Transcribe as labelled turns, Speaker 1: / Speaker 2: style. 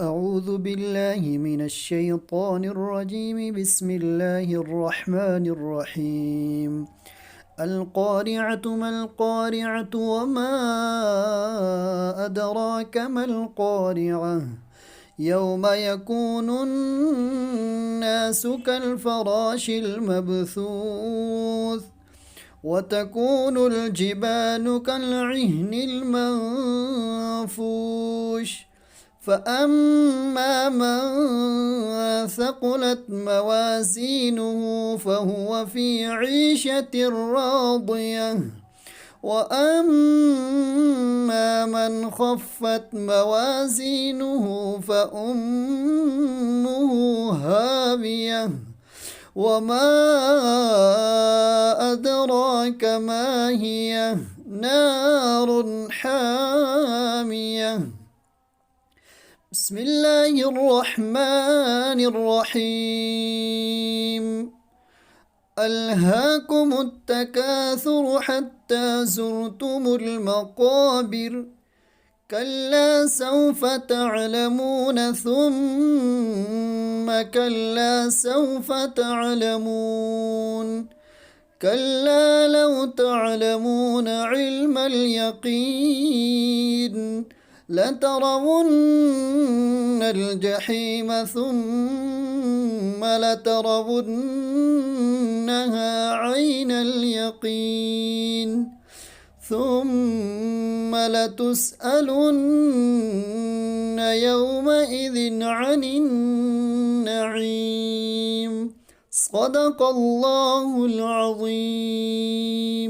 Speaker 1: أعوذ بالله من الشيطان الرجيم. بسم الله الرحمن الرحيم. القارعة ما القارعة وما أدراك ما القارعة. يوم يكون الناس كالفراش المبثوث وتكون الجبال كالعهن المنفوش. فأما من ثقلت موازينه فهو في عيشة راضية. وأما من خفت موازينه فأمه هاوية. وما أدراك ما هي؟ نار حامية. بسم الله الرحمن الرحيم. ألهاكم التكاثر حتى زرتم المقابر. كلا سوف تعلمون ثم كلا سوف تعلمون. كلا لو تعلمون علم اليقين لترون الجحيم ثم لترونها عين اليقين ثم لتسألن يومئذ عن النعيم. صدق الله العظيم.